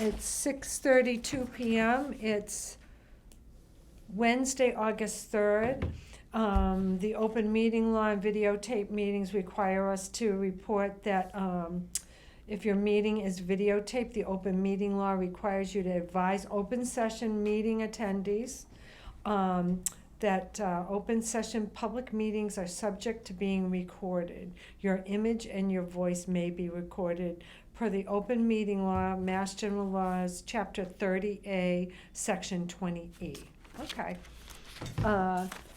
It's 6:32 PM. It's Wednesday, August 3rd. The open meeting law and videotape meetings require us to report that if your meeting is videotaped, the open meeting law requires you to advise open session meeting attendees that open session public meetings are subject to being recorded. Your image and your voice may be recorded per the open meeting law, Mass General Laws, Chapter 30A, Section 20E. Okay.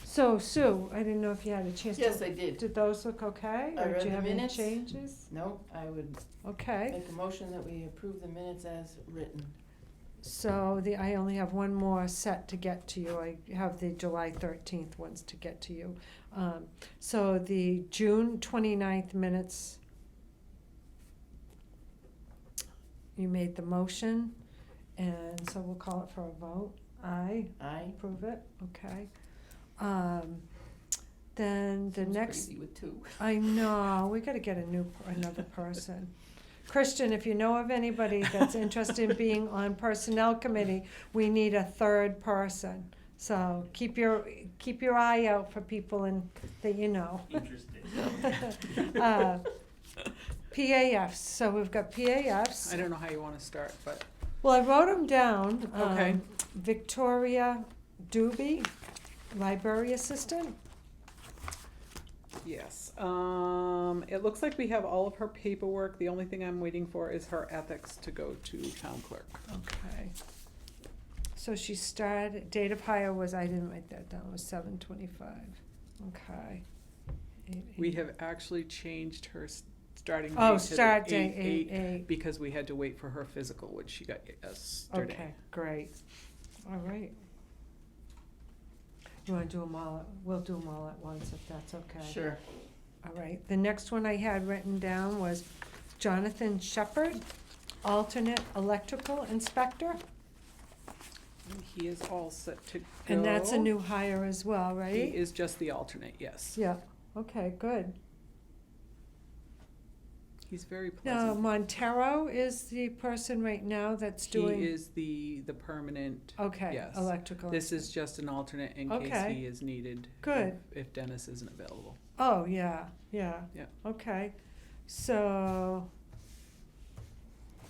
So Sue, I didn't know if you had a chance to. Yes, I did. Did those look okay? I Or read do you the have minutes. any changes? No, I would Okay. make a motion that we approve the minutes as written. So I only have one more set to get to you. I have the July 13th ones to get to you. So the June 29th minutes, you made the motion, and so we'll call it for a vote. Aye, Aye. approve it, okay. Then the Seems next, crazy with two. I know, we gotta get another person. Christian, if you know of anybody that's interested in being on personnel committee, we need a third person. So keep your eye out for people that you know. Interesting. PAFs, so we've got PAFs. I don't know how you want to start, but Well, I wrote them down. Okay. Victoria Doobie, library assistant. yes. It looks like we have all of her paperwork. The only thing I'm waiting for is her ethics to go to town clerk. Okay. So she started, date of hire was, I didn't write that down, was 7/25. Okay. We have actually changed her starting date Oh, to start the date 8/8 8/8. because we had to wait for her physical, which she got yesterday. Okay, great. All right. You wanna do them all, we'll do them all at once if that's okay. Sure. All right, the next one I had written down was Jonathan Shepherd, alternate electrical inspector. And he is all set to go. And that's a new hire as well, right? He is just the alternate, yes. Yeah, okay, good. He's very Now, pleasant. Montero is the person right now that's doing. He is the permanent. Okay, yes. electrical. This is just an alternate in case Okay. he is needed. Good. If Dennis isn't available. Oh, yeah, yeah. Yeah. Okay, so.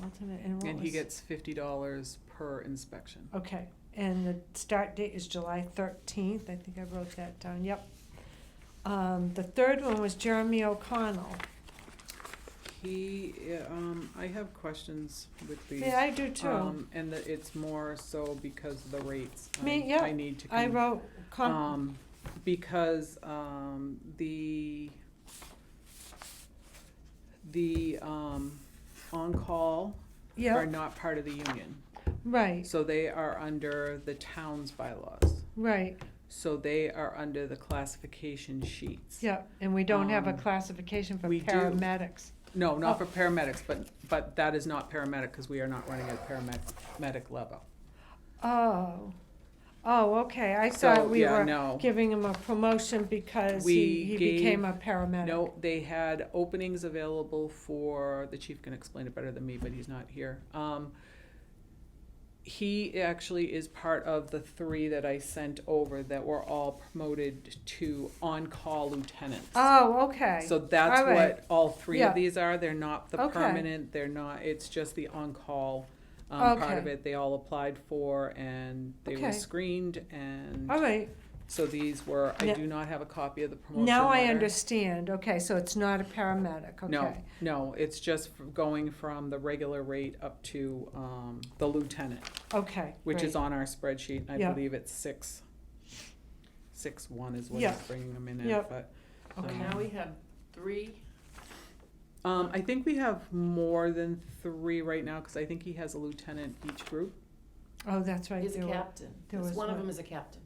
Alternate, and what And he was- gets $50 per inspection. Okay, and the start date is July 13th, I think I wrote that down, yep. The third one was Jeremy O'Connell. He, I have questions with these. Yeah, I do too. And it's more so because of the rates. Me, yeah, I need to. I wrote, Because, the on-call are yeah, not part of the union. right, So they are under the town's bylaws. right, So they are under the classification sheets. yeah, and we don't have a Um, classification for we do. paramedics. No, not Oh. for paramedics, but that is not paramedic because we are not running at paramedic level. Oh, okay, I So, thought we yeah, were no. giving him a promotion because We he gave- became a paramedic. No, they had openings available for, the chief can explain it better than me, but he's not here. He actually is part of the 3 that I sent over that were all promoted to on-call lieutenants. Oh, okay. So that's All right. what all 3 Yeah. of these are. They're not the Okay. permanent, they're not, it's just the on-call part of Okay. it. They all applied for and they were Okay. screened and All right, so these were, I Now- do not have a copy of the promotion now I letter. understand, okay, so it's not a paramedic, okay. No, it's just going from the regular rate up to the lieutenant, Okay, which is great. on our spreadsheet. I Yeah. believe it's 6-1 is what Yeah. he's bringing them in Yeah. at, but. So Okay. now we have 3. I think we have more than 3 right now, cause I think he has a lieutenant each group. Oh, that's right. He's a there were- captain. there Yes, was one of one. them is a captain.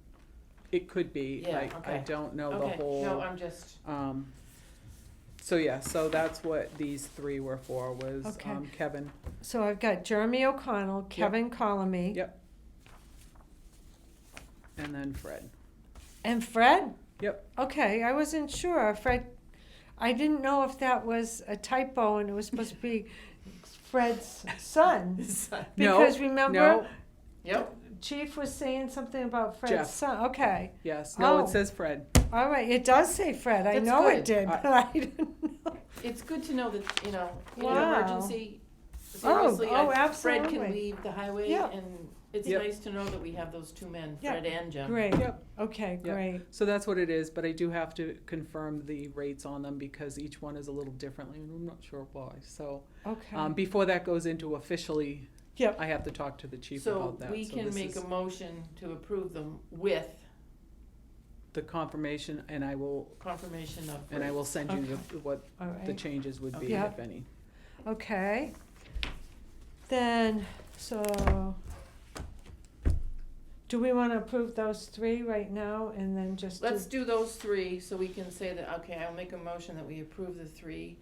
It could be, Yeah, I okay. don't know the Okay, whole. no, I'm just, So yeah, so that's what these 3 were for, was, Okay. Kevin. So I've got Jeremy O'Connell, Kevin Colamy. Yep. And then Fred. And Fred? Yep. Okay, I wasn't sure. Fred, I didn't know if that was a typo and it was supposed to be Fred's son. No, Because remember, no. Yep, Chief was saying something about Fred's Jeff. son. Okay, Yes, no, Oh. it says Fred. all right. It does say Fred. I That's know it good. did, but I didn't know. it's good to know that, in Wow. an emergency, seriously, oh, Fred absolutely. can leave the highway, Yeah. and it's Yep. nice to know that we have those two men, Yeah. Fred and Jim. Great. Yep. Okay, Yep. great. So that's what it is, but I do have to confirm the rates on them because each one is a little differently, and I'm not sure why. So, Okay. before that goes into officially, Yep. I have to talk to the chief So about that. we So can this make is a motion to approve them with the confirmation, and I will, confirmation of and I will rates. send you what All the right. changes would be, Yeah. if any. Okay. Then, so, do we want to approve those three right now and then just do? Let's do those three, so we can say that, okay, I'll make a motion that we approve the three,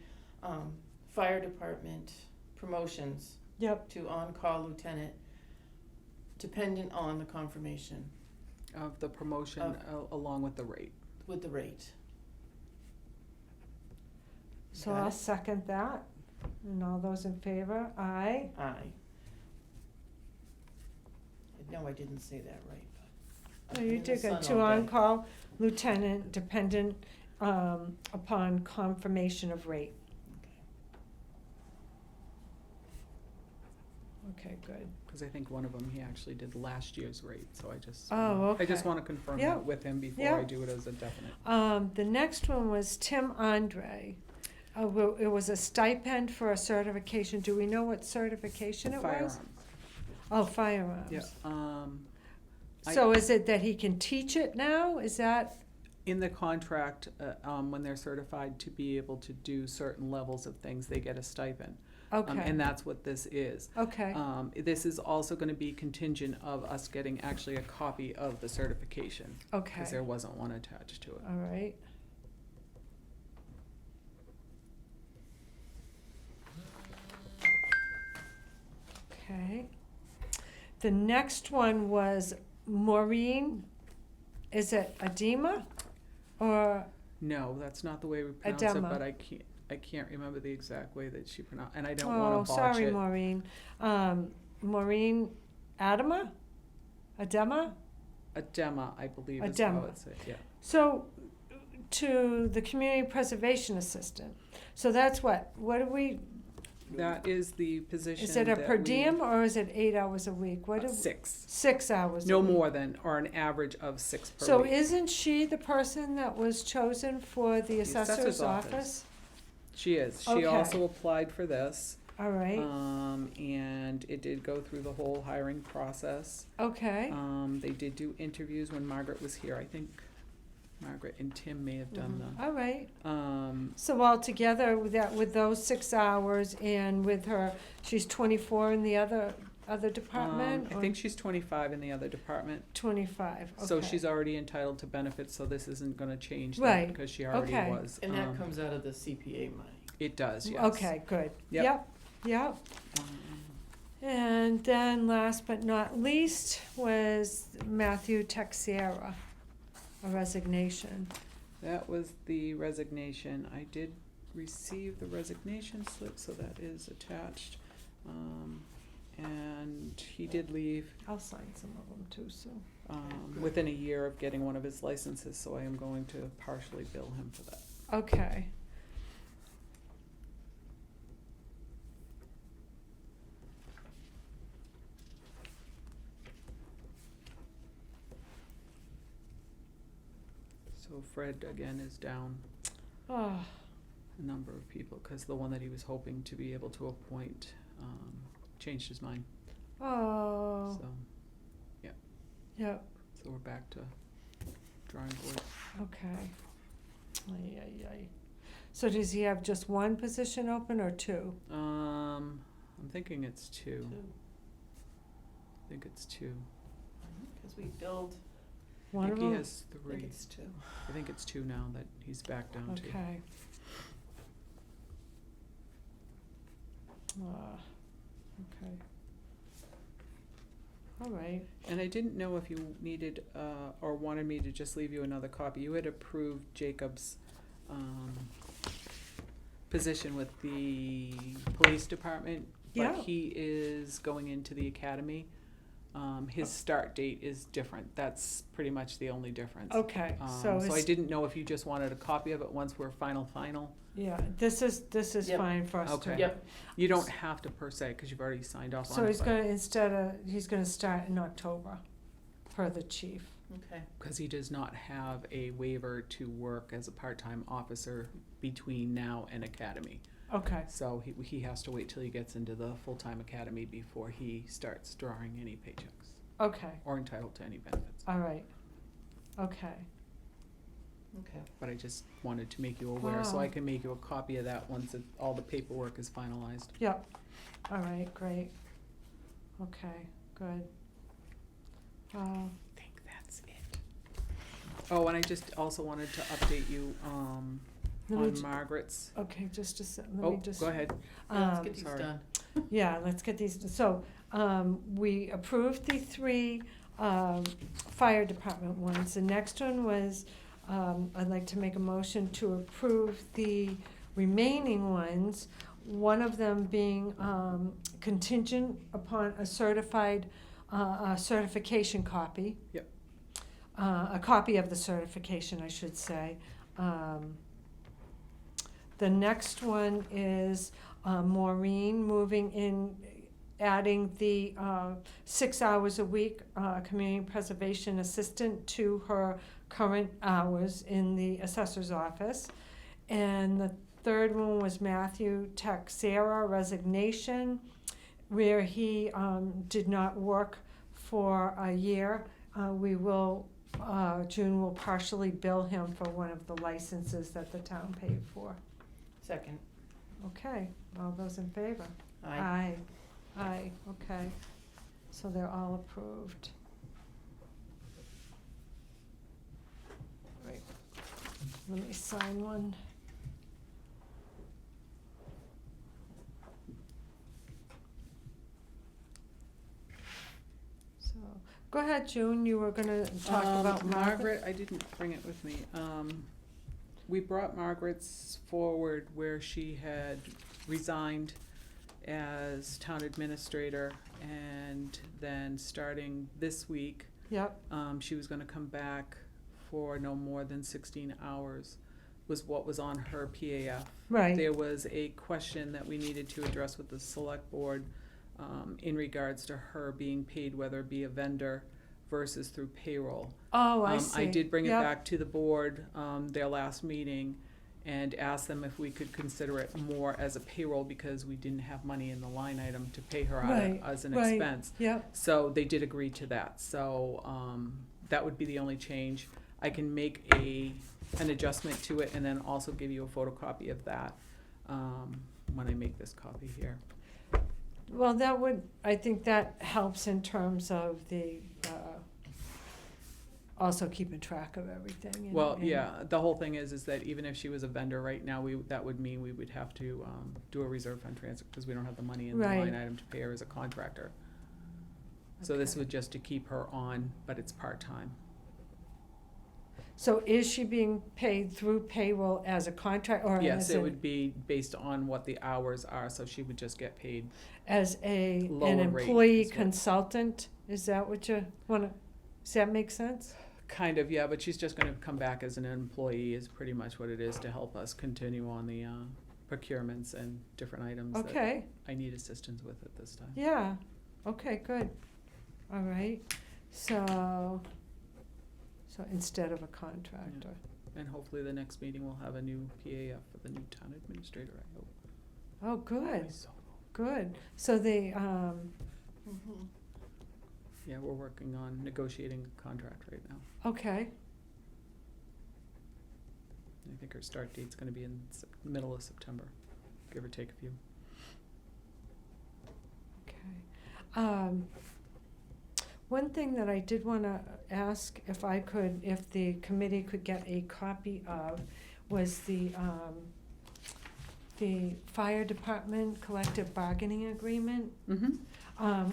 fire department promotions Yep, to on-call lieutenant, dependent on the confirmation Of the promotion, along with the rate. with the rate. so Got I'll it? second that. And all those in favor? Aye. Aye. No, I didn't say that right, but. No, I've you been in did the good. sun To all day. on-call lieutenant, dependent upon confirmation of rate. Okay, good. Because I think one of them, he actually did last year's rate, so I just. Oh, I just okay. want to confirm Yeah. that with him before Yeah. I do it as a definite. The next one was Tim Andre. It was a stipend for a certification. Do we know what certification it was? Firearms. Oh, firearms. Yeah, So is it that he can teach it now? Is that, in the contract, when they're certified to be able to do certain levels of things, they get a stipend. okay, And that's what this is. okay, This is also gonna be contingent of us getting actually a copy of the certification, because there okay, wasn't one attached to it. all right. Okay. The next one was Maureen, is it Adema? Or, No, that's not the way we pronounce it, Adema. but I can't remember the exact way that she pronounced, and I don't wanna oh, botch sorry, it. Maureen. Maureen Adema? Adema? Adema, I believe is how Adema. it's said, yeah. So, to the community preservation assistant. So that's what do we, That is the position is it a that per we- diem or is it 8 hours a week? What do, 6. 6 hours a No week. more than, or an average of 6 per So week. isn't she the person that was chosen for the assessor's assessor's office? office. She is. She Okay. also applied for this, All right, and it did go through the whole hiring process. okay, They did do interviews when Margaret was here. I think Margaret and Tim may have done them. all right. Um, So altogether, with those 6 hours and with her, she's 24 in the other department? I or think she's 25 in the other department, 25, okay. so she's already entitled to benefits, so this isn't gonna change Right, that, because she already okay. was. And that comes out of the CPA money. It does, yes. Okay, good. Yep. Yep. Um, And then last but not least was Matthew Texiera, a resignation. That was the resignation. I did receive the resignation slip, so that is attached. And he did leave I'll sign some of them too, Sue. within a year of getting one of his licenses, so I am going to partially bill him for that. Okay. So Fred, again, is down Oh, a number of people, because the one that he was hoping to be able to appoint changed his mind. oh, So, yep, so we're back to drawing board. okay. Ay, ay, ay. So does he have just one position open or two? I'm thinking it's 2. I think it's 2. Because we billed, I One of think he them? has I 3. think it's 2. I think it's 2 now that he's back down to. Okay. Ah, okay. All right. And I didn't know if you needed, or wanted me to just leave you another copy. You had approved Jacob's, position with the police department Yeah. but he is going into the academy. His start date is different. That's pretty much the only difference. Okay, So I it's, didn't know if you just wanted a copy of it once we're final. yeah, this is Yep. fine for us to. Okay. Yep, You don't have to per se, because you've already signed off on it. So he's but- gonna, he's gonna start in October, per the chief. okay, Because he does not have a waiver to work as a part-time officer between now and academy. Okay, So he has to wait till he gets into the full-time academy before he starts drawing any paychecks okay, or entitled to any benefits. all right, okay. okay. But I just wanted to make you aware, so Wow. I can make you a copy of that once all the paperwork is finalized. Yep, all right, great. Okay, good. I think that's it. Oh, and I just also wanted to update you, Let me on ju- Margaret's. Okay, just a sec, let Oh, me just. go ahead. Yeah, let's Um, get these sorry. done. Yeah, let's get these, so, we approved the three, fire department ones. The next one was, I'd like to make a motion to approve the remaining ones. One of them being, contingent upon a certified, a certification copy. Yep. A copy of the certification, I should say. The next one is Maureen moving in, adding the 6 hours a week community preservation assistant to her current hours in the assessor's office. And the third one was Matthew Texera resignation, where he did not work for a year. We will, June will partially bill him for one of the licenses that the town paid for. Second, Okay, all those in favor? aye. Aye, okay. So they're all approved. Right. Let me sign one. So, go ahead, June, you were gonna talk about Margaret. I didn't bring it with me. We brought Margaret's forward where she had resigned as town administrator, and then starting this week, Yep, she was gonna come back for no more than 16 hours, was what was on her PAF. right. There was a question that we needed to address with the select board, in regards to her being paid, whether it be a vendor versus through payroll. Oh, I see. I did bring it Yep. back to the board, their last meeting, and asked them if we could consider it more as a payroll, because we didn't have money in the line item to pay her out Right, as an right. expense. Yep, So they did agree to that, so, that would be the only change. I can make an adjustment to it and then also give you a photocopy of that, when I make this copy here. well, that would, I think that helps in terms of the, also keeping track of everything. and- Well, and- yeah, the whole thing is that even if she was a vendor right now, that would mean we would have to, do a reserve fund transfer, because we don't have the money in the Right. line item to pay her as a contractor. So this Okay. would just to keep her on, but it's part-time. So is she being paid through payroll as a contract, or Yes, as it an, would be based on what the hours are, so she would just get paid. as an lower rate employee is what- consultant? Is that what you wanna, does that make sense? Kind of, yeah, but she's just gonna come back as an employee is pretty much what it is, to help us continue on the, procurements and different items that Okay, I need assistance with at this time. yeah, okay, good. All right, so instead of a contractor. And hopefully the next meeting we'll have a new PAF for the new town administrator, I hope. Oh, good, So, good. So they, Mhm. yeah, we're working on negotiating a contract right now. okay, I think her start date's gonna be in middle of September, give or take a few. okay. One thing that I did wanna ask if I could, if the committee could get a copy of, was the fire department collective bargaining agreement. Mm-hmm.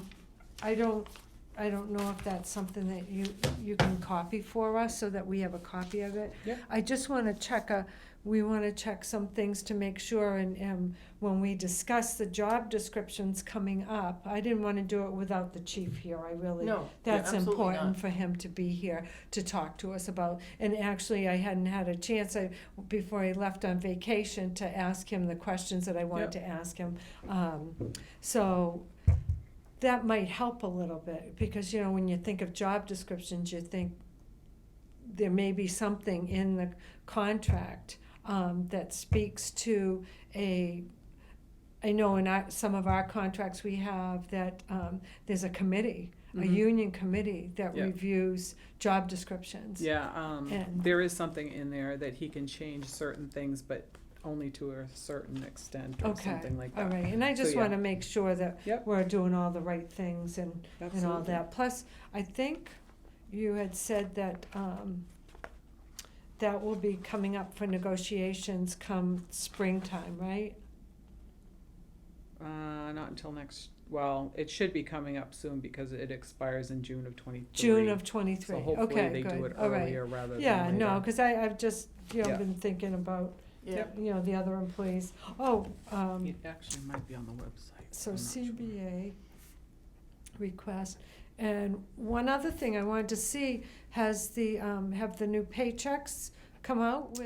I don't know if that's something that you can copy for us, so that we have a copy of it. Yep. I just wanna check, we want to check some things to make sure, and when we discuss the job descriptions coming up, I didn't want to do it without the chief here, I really, No, that's absolutely important not. for him to be here to talk to us about. And actually, I hadn't had a chance, before he left on vacation, to ask him the questions that I wanted Yep. to ask him. So that might help a little bit, because, you know, when you think of job descriptions, you think there may be something in the contract that speaks to I know in some of our contracts we have that there's a committee, a Mhm. union committee that Yeah. reviews job descriptions. Yeah, And- there is something in there that he can change certain things, but only to a certain extent or Okay, something like all that. right, and I just So, yeah. want to make sure that Yep. we're doing all the right things and all Absolutely. that. Plus, I think you had said that that will be coming up for negotiations come springtime, right? Not until well, it should be coming up soon because it expires in June of 23. June of 23. So hopefully Okay, they do good. it All right. earlier rather than Yeah, later. no, because I've just, Yeah. been thinking about, Yeah, the other employees. Oh, It actually might be on the website. so I'm not sure. CBA request. And one other thing I wanted to see, have the new paychecks come out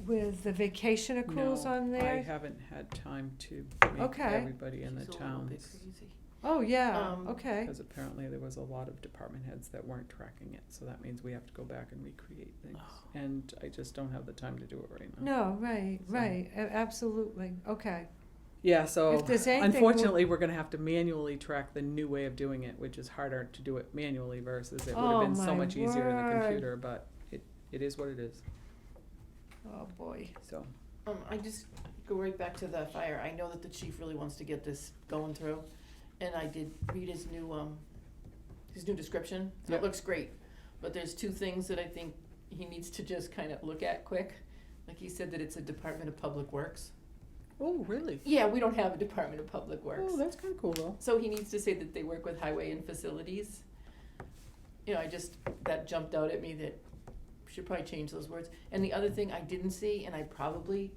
with the vacation accruals No, on I there? haven't had time to make Okay. everybody in the she's a little bit towns. crazy. Oh, yeah, Um, okay. Because apparently there was a lot of department heads that weren't tracking it, so that means we have to go back and recreate things. Oh. And I just don't have the time to do it right now. No, right, So- right, absolutely, okay. Yeah, so If there's anything, we'll- unfortunately, we're gonna have to manually track the new way of doing it, which is harder to do it manually versus it would Oh, have been so my much easier in the word. computer, but it is what it is, Oh, boy. so. I just go right back to the fire. I know that the chief really wants to get this going through, and I did read his new description. And Yep. it looks great, but there's two things that I think he needs to just kind of look at quick. Like he said that it's a Department of Public Works. Oh, really? Yeah, we don't have a Department of Public Works. Oh, that's kinda cool though. So he needs to say that they work with highway and facilities. You know, that jumped out at me that we should probably change those words. And the other thing I didn't see, and I probably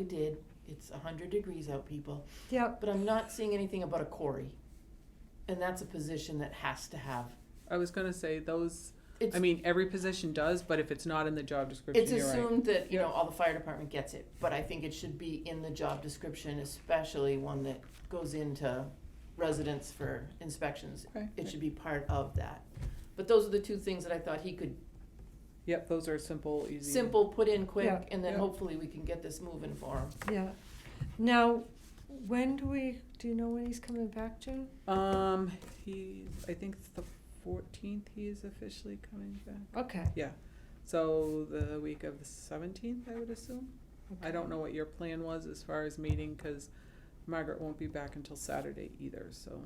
did, it's 100 degrees out, people, Yep, but I'm not seeing anything about a quarry. And that's a position that has to have. I was gonna say those, It's, I mean, every position does, but if it's not in the job description, it's you're right. assumed that, all the fire department gets it, but I think it should be in the job description, especially one that goes into residents for inspections. Okay. It should be part of that. But those are the two things that I thought he could Yep, those are simple, easy. put in quick, Yeah. and then Yeah. hopefully we can get this moving for him. yeah. Now, do you know when he's coming back, June? I think the 14th he is officially coming back. Okay. Yeah, so the week of the 17th, I would assume. I okay. don't know what your plan was as far as meeting, cause Margaret won't be back until Saturday either, so.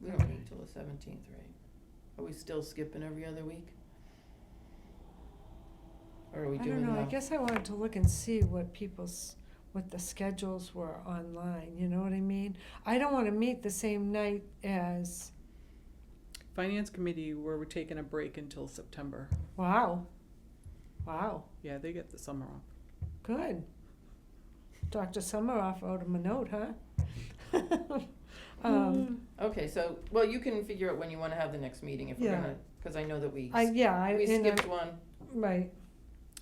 We don't meet till the 17th, right? Are we still skipping every other week? Or are we I doing don't know, I guess I wanted to look and see what the schedules were online, you know what I mean? I don't wanna meet the same night as, Finance committee, we're taking a break until September. wow, Yeah, they get the summer off. good. Dr. Summeroff wrote him a note, huh? Okay, so, well, you can figure out when you wanna have the next meeting if we're Yeah. gonna, cause I know that we I skipped one. right,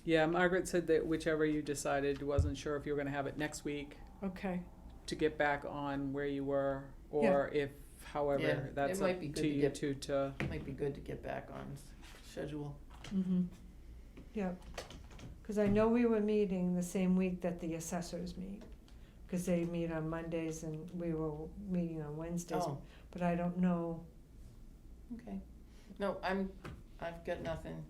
Yeah, Margaret said that whichever you decided, wasn't sure if you were gonna have it next week okay, to get back on where you were, or if, Yeah, however, it that's might up be good to to you get- two to, Might be good to get back on schedule. yep. Cause I know we were meeting the same week that the assessors meet, cause they meet on Mondays and we were meeting on Wednesdays, Oh, but I don't know. okay. No, I've got nothing.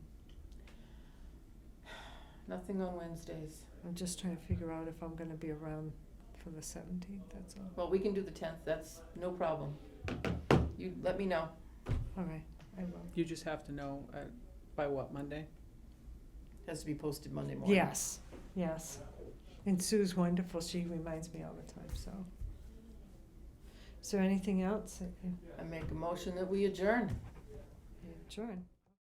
Nothing on Wednesdays. I'm just trying to figure out if I'm gonna be around for the 17th, that's all. Well, we can do the 10th, that's no problem. You let me know. All right, I will. you just have to know by what, Monday? Has to be posted Monday morning. Yes, yes. And Sue's wonderful, she reminds me all the time, so. Is there anything else that you I make a motion that we adjourn. adjourn?